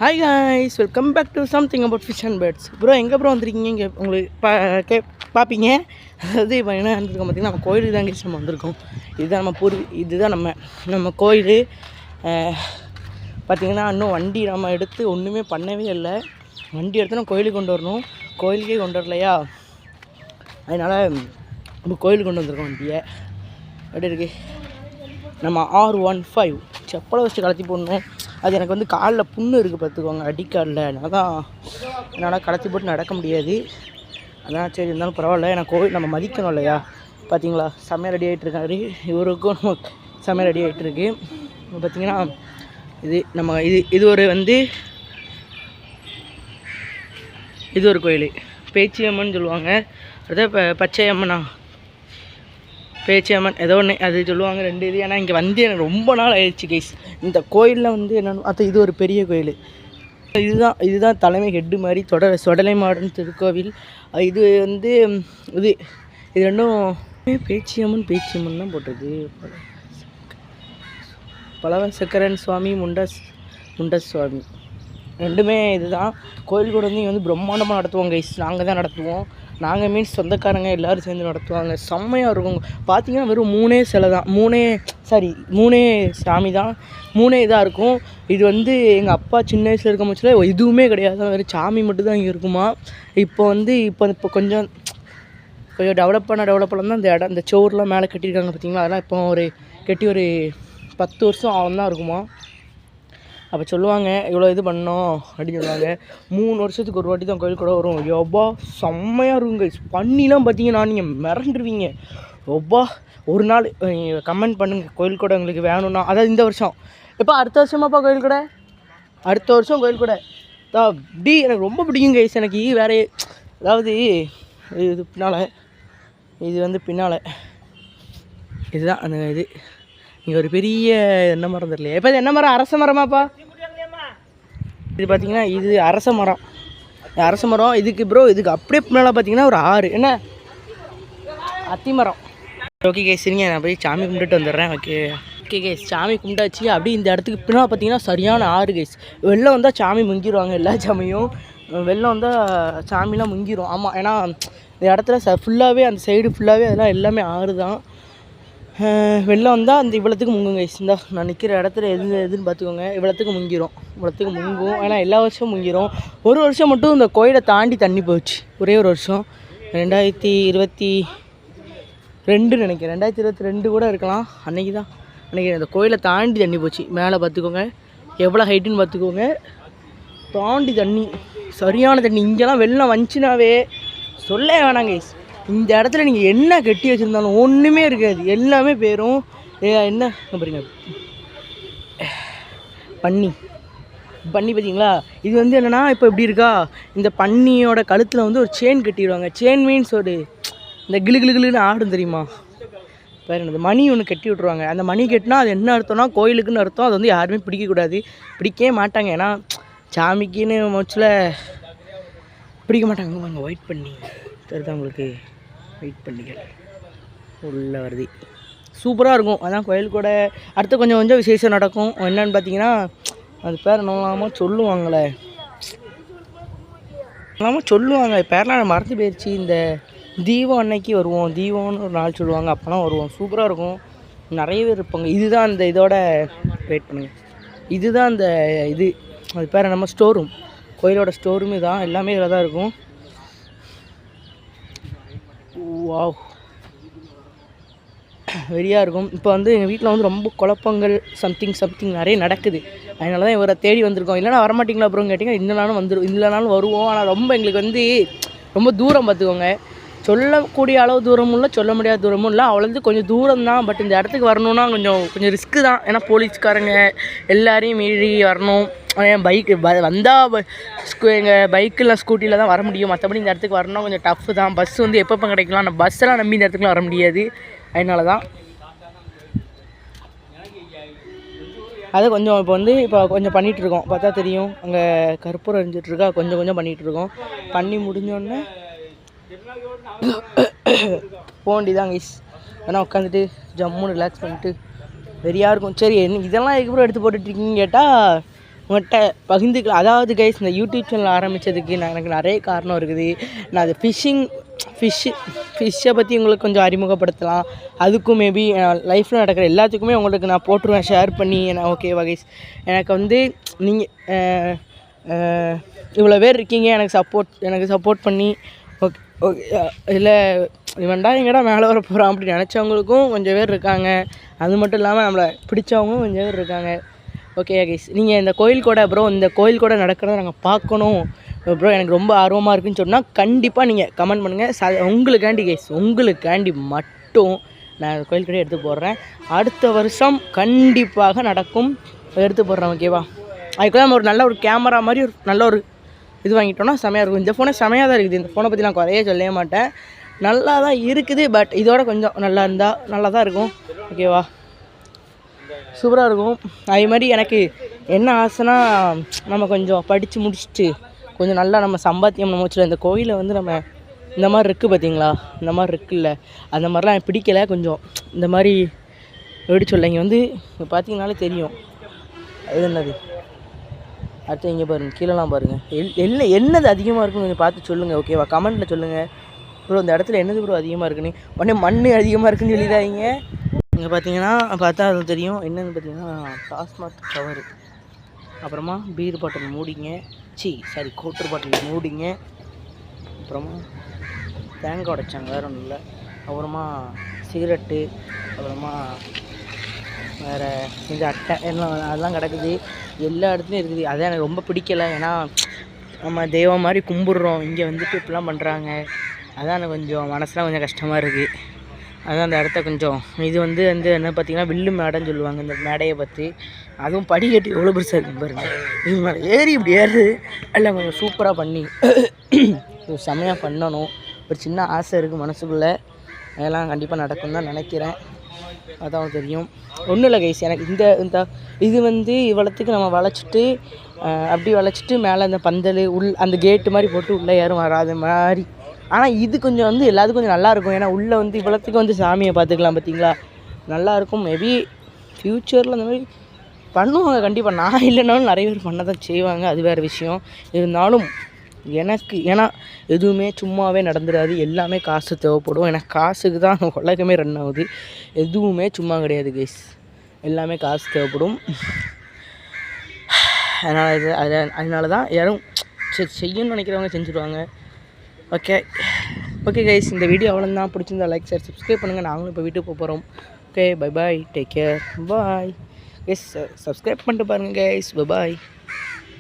Hi guys, welcome back to something about fish and birds. Bro எங்கே bro வந்திருக்கீங்க? இங்கே உங்களுக்கு பார்ப்பீங்க. அதாவது இப்போ என்ன வந்திருக்கோம் பார்த்திங்கன்னா, நம்ம கோயிலுக்கு தான் நம்ம வந்திருக்கோம். இதுதான் இதுதான் நம்ம கோயில். பார்த்திங்கன்னா இன்னும் வண்டி நம்ம எடுத்து ஒன்றுமே பண்ணவே இல்லை. வண்டி எடுத்து நம்ம கோயிலுக்கு கொண்டு வரணும். கோயிலுக்கே கொண்டு வரலையா, அதனால் நம்ம கோயிலுக்கு கொண்டு வந்திருக்கோம் வண்டியை. எப்படி இருக்குது? நம்ம R15 செப்பலை வச்சு கலத்தி போடணும். அது எனக்கு வந்து காலில் புண்ணு இருக்குது பார்த்துக்கோங்க, அடிக்காலில். அதனால் என்னால் கடத்தி போட்டு நடக்க முடியாது. அதான் சரி, இருந்தாலும் பரவாயில்ல. எனக்கு கோவில் நம்ம மதிக்கணும் இல்லையா? பார்த்தீங்களா, செம்மையாக ரெடி ஆகிட்டுருக்காரு. இவருக்கும் செம்மையாக ரெடி ஆகிட்டுருக்கு. பார்த்திங்கன்னா இது ஒரு வந்து இது ஒரு கோயில், பேச்சியம்மன் சொல்லுவாங்க. அதான் பச்சையம்மனா பேச்சியம்மன் ஏதோ ஒன்று அது சொல்லுவாங்க, ரெண்டு இது. ஏன்னா இங்கே வந்து எனக்கு ரொம்ப நாள் ஆயிடுச்சு கைஸ். இந்த கோயிலில் வந்து என்னென்னு அது இது ஒரு பெரிய கோயில். இதுதான் தலைமை ஹெட்டு மாதிரி சொடலை மாடன் திருக்கோவில். இது வந்து இது ரெண்டும் பேச்சியம்மன் தான் போட்டது. பலவசக்கரன் சுவாமி முண்டஸ் சுவாமி ரெண்டுமே இதுதான். கோயில் கூட வந்து இங்கே வந்து பிரம்மாண்டமாக நடத்துவோம் கைஸ். நாங்கள் தான் நடத்துவோம். நாங்கள் மீன்ஸ் சொந்தக்காரங்க எல்லோரும் சேர்ந்து நடத்துவாங்க. செம்மையாக இருக்கும். பார்த்திங்கன்னா வெறும் 3 சிலை தான், 3 சாமி தான், 3 இதாக இருக்கும். இது வந்து எங்கள் அப்பா சின்ன வயசில் இருக்கும் பட்சத்தில் எதுவுமே கிடையாது, வெறும் சாமி மட்டும்தான் இங்கே இருக்குமா. இப்போ கொஞ்சம் டெவலப் தான் இந்த இடம், இந்த சோறுலாம் மேலே கட்டியிருக்காங்க பார்த்திங்களா. அதெல்லாம் இப்போ கட்டி ஒரு 10 வருஷம் அவன் தான் இருக்குமா. அப்போ சொல்லுவாங்க இவ்வளோ இது பண்ணோம் அப்படின்னு சொல்லுவாங்க. 3 வருஷத்துக்கு ஒரு வாட்டி தான் கோயில் கூட வரும். யோபா செம்மையாக இருக்குங்க. பண்ணிலாம் பார்த்தீங்கன்னா நீங்கள் மிரண்டுருவீங்க. யோபா ஒரு நாள் கமெண்ட் பண்ணுங்கள் கோயில் கூட உங்களுக்கு வேணும்னா. அதாவது இந்த வருஷம் எப்போ அடுத்த வருஷமாப்பா கோயில் கூட, அடுத்த வருஷம் கோயில் கூட தான். அப்படி எனக்கு ரொம்ப பிடிக்கும் கைஸ். எனக்கு வேறு அதாவது இது பின்னால் இதுதான் அந்த இது. இங்கே ஒரு பெரிய என்ன மரம் தெரியல. எப்போ என்ன மரம்? அரச மரமாப்பா இது? பார்த்தீங்கன்னா இது அரச மரம். இதுக்கு அப்படியே பின்னால் பார்த்தீங்கன்னா ஒரு ஆறு, என்ன அத்தி மரம். ஓகே கேஸ், சரிங்க, நான் போய் சாமி கும்பிட்டுட்டு வந்துடுறேன். ஓகே கேஸ், சாமி கும்பிட்டாச்சு. அப்படி இந்த இடத்துக்கு பின்னால் பார்த்தீங்கன்னா சரியான ஆறு கேஸ். வெள்ளம் வந்தால் சாமி முங்கிடுவாங்க. எல்லா சாமியும் வெள்ளம் வந்தால் சாமிலாம் முங்கிடும். ஆமாம், ஏன்னா இந்த இடத்துல ஃபுல்லாகவே அந்த சைடு ஃபுல்லாகவே அதெல்லாம் எல்லாமே ஆறு தான். வெள்ளம் வந்தால் அந்த இவ்வளோத்துக்கு முங்குங்க கைஸ். நான் நிற்கிற இடத்துல எதுன்னு பார்த்துக்கோங்க. இவ்வளோத்துக்கு முங்கும். ஏன்னா எல்லா வருஷமும் முங்கிடும். ஒரு வருஷம் மட்டும் இந்த கோயிலை தாண்டி தண்ணி போச்சு. ஒரே ஒரு வருஷம் 2022 நினைக்கிறேன், 2022 கூட இருக்கலாம். அன்றைக்கி அந்த கோயிலை தாண்டி தண்ணி போச்சு. மேலே பார்த்துக்கோங்க எவ்வளோ ஹைட்டுன்னு பார்த்துக்கோங்க. தாண்டி தண்ணி, சரியான தண்ணி. இங்கெல்லாம் வெள்ளம் வந்துச்சுனாவே சொல்ல வேணாங்க கைஸ். இந்த இடத்துல நீங்கள் என்ன கட்டி வச்சுருந்தாலும் ஒன்றுமே இருக்காது, எல்லாமே போயிடும். என்ன பாருங்க, பன்னி பார்த்தீங்களா? இது வந்து என்னென்னா இப்போ எப்படி இருக்கா, இந்த பன்னியோட கழுத்தில் வந்து ஒரு செயின் கட்டிடுவாங்க. செயின் மீன்ஸ் ஒரு இந்த கிளுன்னு ஆடும் தெரியுமா? வேறு இந்த மணி ஒன்று கட்டி விட்ருவாங்க. அந்த மணி கட்டினா அது என்ன அர்த்தம்னா கோயிலுக்குன்னு அர்த்தம். அது வந்து யாருமே பிடிக்கக்கூடாது, பிடிக்கவே மாட்டாங்க. ஏன்னா சாமிக்குன்னு மோச்சில் பிடிக்க மாட்டாங்க. அங்கே வெயிட் பண்ணி தெரியுதா உங்களுக்கு? வெயிட் பண்ணிக்க உள்ள வருது, சூப்பராக இருக்கும். அதான் கோயில் கூட அடுத்து கொஞ்சம் விசேஷம் நடக்கும். என்னென்னு பார்த்தீங்கன்னா, அது பேர் என்னமோ சொல்லுவாங்களே, பேரெலாம் மறந்து போயிடுச்சு. இந்த தீபம் அன்னைக்கு வருவோம், தீபம்னு ஒரு நாள் சொல்லுவாங்க, அப்போலாம் வருவோம். சூப்பராக இருக்கும், நிறைய பேர் இருப்பாங்க. இதுதான் அந்த இதோட வெயிட் பண்ணுங்கள், இதுதான் அந்த இது, அது பேர் என்னமோ ஸ்டோர் ரூம். கோயிலோட ஸ்டோர் ரூம் தான், எல்லாமே இதில் தான் இருக்கும். வாவ், வெறியாக இருக்கும். இப்போ வந்து எங்கள் வீட்டில் வந்து ரொம்ப குழப்பங்கள் சம்திங் நிறைய நடக்குது. அதனால தான் இவரை தேடி வந்திருக்கோம். இல்லைனா வரமாட்டிங்களா அப்புறம் கேட்டிங்க. இல்லைனாலும் வருவோம். ஆனால் ரொம்ப எங்களுக்கு வந்து ரொம்ப தூரம் பார்த்துக்கோங்க. சொல்லக்கூடிய அளவு தூரமும் இல்லை, சொல்ல முடியாத தூரமும் இல்லை. அவ்வளோது கொஞ்சம் தூரம் தான். பட் இந்த இடத்துக்கு வரணுன்னா கொஞ்சம் ரிஸ்க்கு தான். ஏன்னா போலீஸ்காரங்க எல்லாரையும் மீறி வரணும். பைக்கு வந்தால் எங்கள் பைக்கில் ஸ்கூட்டியில் தான் வர முடியும். மற்றபடி இந்த இடத்துக்கு வரணும் கொஞ்சம் டஃப்பு தான். பஸ் வந்து எப்போ கிடைக்கலாம், நம்ம பஸ்ஸெல்லாம் நம்பி இந்த இடத்துக்குலாம் வர முடியாது. அதனால தான் அது கொஞ்சம் இப்போ கொஞ்சம் பண்ணிகிட்ருக்கோம். பார்த்தா தெரியும், அங்கே கற்பூரம் எரிஞ்சிட்ருக்கா. கொஞ்சம் பண்ணிகிட்ருக்கோம். பண்ணி முடிஞ்சோடனே போண்டிதான் கைஸ். ஏன்னா உட்காந்துட்டு ஜம்முன்னு ரிலாக்ஸ் பண்ணிட்டு வெறியாக இருக்கும். சரி, இதெல்லாம் எதுக்கப்புறம் எடுத்து போட்டுட்ருக்கீங்கன்னு கேட்டால், உங்கள்கிட்ட பகிர்ந்துக்கலாம். அதாவது கைஸ், இந்த யூடியூப் சேனல் ஆரம்பித்ததுக்கு எனக்கு நிறைய காரணம் இருக்குது. நான் அது ஃபிஷ்ஷை பற்றி உங்களுக்கு கொஞ்சம் அறிமுகப்படுத்தலாம். அதுக்கும் மேபி லைஃப்பில் நடக்கிற எல்லாத்துக்குமே உங்களுக்கு நான் போட்டுருவேன் ஷேர் பண்ணி. ஓகேவா கைஸ்? எனக்கு வந்து நீங்கள் இவ்வளோ பேர் இருக்கீங்க எனக்கு சப்போர்ட் பண்ணி. Okay okay. இல்லை இவன்டா எங்கடா மேலே வர போகிறான் அப்படி நினச்சவங்களுக்கும் கொஞ்சம் பேர் இருக்காங்க. அது மட்டும் இல்லாமல் நம்மளை பிடிச்சவங்களும் கொஞ்சம் பேர் இருக்காங்க. ஓகே கைஸ், நீங்கள் இந்த கோயில் கூட இந்த கோயில் கூட நடக்கிறத நாங்கள் பார்க்கணும் ப்ரோ, எனக்கு ரொம்ப ஆர்வமாக இருக்குன்னு சொன்னால் கண்டிப்பாக நீங்கள் கமெண்ட் பண்ணுங்கள். உங்களுக்காண்டி மட்டும் நான் கோயில் கூட எடுத்து போடுறேன். அடுத்த வருஷம் கண்டிப்பாக நடக்கும், எடுத்து போடுறேன். ஓகேவா? அதுக்குள்ள நம்ம நல்ல ஒரு கேமரா மாதிரி நல்ல ஒரு இது வாங்கிட்டோன்னா செமையாக இருக்கும். இந்த ஃபோனே செமையாக தான் இருக்குது. இந்த ஃபோனை பற்றி நான் குறைய சொல்லவே மாட்டேன். நல்லா தான் இருக்குது. பட் இதோட கொஞ்சம் நல்லா இருந்தால் நல்லா தான் இருக்கும். ஓகேவா? சூப்பராக இருக்கும். அதே மாதிரி எனக்கு என்ன ஆசைன்னா, நம்ம கொஞ்சம் படித்து முடிச்சுட்டு கொஞ்சம் நல்லா நம்ம சம்பாத்தியம் நம்ம வச்சுருவோம். இந்த கோயிலை வந்து நம்ம இந்த மாதிரி இருக்குது பார்த்தீங்களா, இந்த மாதிரி இருக்குல்ல, அந்த மாதிரிலாம் எனக்கு பிடிக்கலை. கொஞ்சம் இந்த மாதிரி எப்படி சொல்ல, இங்கே வந்து பார்த்தீங்கனாலே தெரியும் அது என்னது. அடுத்து இங்கே பாருங்கள், கீழெல்லாம் பாருங்கள். என்னது அதிகமாக இருக்குன்னு கொஞ்சம் பார்த்து சொல்லுங்கள். ஓகேவா? கமெண்ட்டில் சொல்லுங்கள் ப்ரோ, இந்த இடத்துல என்னது ப்ரோ அதிகமாக இருக்குன்னு. உடனே மண் அதிகமாக இருக்குன்னு சொல்லிடாதீங்க. இங்கே பார்த்தீங்கன்னா பார்த்தா அது தெரியும். என்னென்னு பார்த்தீங்கன்னா டாஸ்மாக் கவரு, அப்புறமா பீர் பாட்டில் மூடிங்க, கோட்டர் பாட்டில் மூடிங்க, அப்புறமா தேங்காய் உடைச்சாங்க, வேறு ஒன்றும் இல்லை. அப்புறமா சிகரெட்டு, அப்புறமா வேறு இந்த அட்டை எல்லாம் அதெல்லாம் கிடக்குது. எல்லா இடத்துலையும் இருக்குது. அதான் எனக்கு ரொம்ப பிடிக்கலை. ஏன்னா நம்ம தெய்வம் மாதிரி கும்பிட்றோம், இங்கே வந்துட்டு இப்படிலாம் பண்ணுறாங்க. அதான் எனக்கு கொஞ்சம் மனசுலாம் கொஞ்சம் கஷ்டமாக இருக்குது. அதான் அந்த இடத்த கொஞ்சம் இது வந்து என்ன பார்த்திங்கன்னா வில்லு மேடைன்னு சொல்லுவாங்க இந்த மேடையை பற்றி. அதுவும் படிக்கட்டு எவ்வளோ பெருசாக இருக்குது பாருங்கள். இது மேலே ஏறி இப்படி ஏறுது எல்லாம் கொஞ்சம் சூப்பராக பண்ணி செம்மையாக பண்ணணும். ஒரு சின்ன ஆசை இருக்குது மனசுக்குள்ளே. அதெல்லாம் கண்டிப்பாக நடக்கும் தான் நினைக்கிறேன். அதான் தெரியும். ஒன்றும் இல்லை கைஸ், எனக்கு இந்த இது வந்து இவ்வளோத்துக்கு நம்ம வளைச்சிட்டு அப்படி வளைச்சிட்டு மேலே அந்த பந்தல் அந்த கேட்டு மாதிரி போட்டு உள்ளே யாரும் வராத மாதிரி. ஆனால் இது கொஞ்சம் வந்து எல்லாத்துக்கும் கொஞ்சம் நல்லாயிருக்கும். ஏன்னா உள்ளே வந்து இவ்வளோத்துக்கு வந்து சாமியை பார்த்துக்கலாம் பார்த்தீங்களா, நல்லாயிருக்கும். மேபி ஃப்யூச்சரில் அந்த மாதிரி பண்ணுவாங்க கண்டிப்பாக. நான் இல்லைனாலும் நிறைய பேர் பண்ண தான் செய்வாங்க, அது வேறு விஷயம். இருந்தாலும் ஏன்னா எதுவுமே சும்மாவே நடந்துடாது, எல்லாமே காசு தேவைப்படும். எனக்கு காசுக்கு தான் உலகமே ரன் ஆகுது. எதுவுமே சும்மா கிடையாது கைஸ், எல்லாமே காசு தேவைப்படும். அதனால தான் யாரும் செய்யணும்னு நினைக்கிறவங்க செஞ்சுருவாங்க. ஓகே கைஸ், இந்த வீடியோ அவ்வளோதான். பிடிச்சிருந்தா லைக் ஷேர் சப்ஸ்கிரைப் பண்ணுங்கள். நாங்களும் இப்போ வீட்டுக்கு போகிறோம். Okay, bye take care, bye guys. Subscribe பண்ணிட்டு பாருங்கள் கைஸ். பை.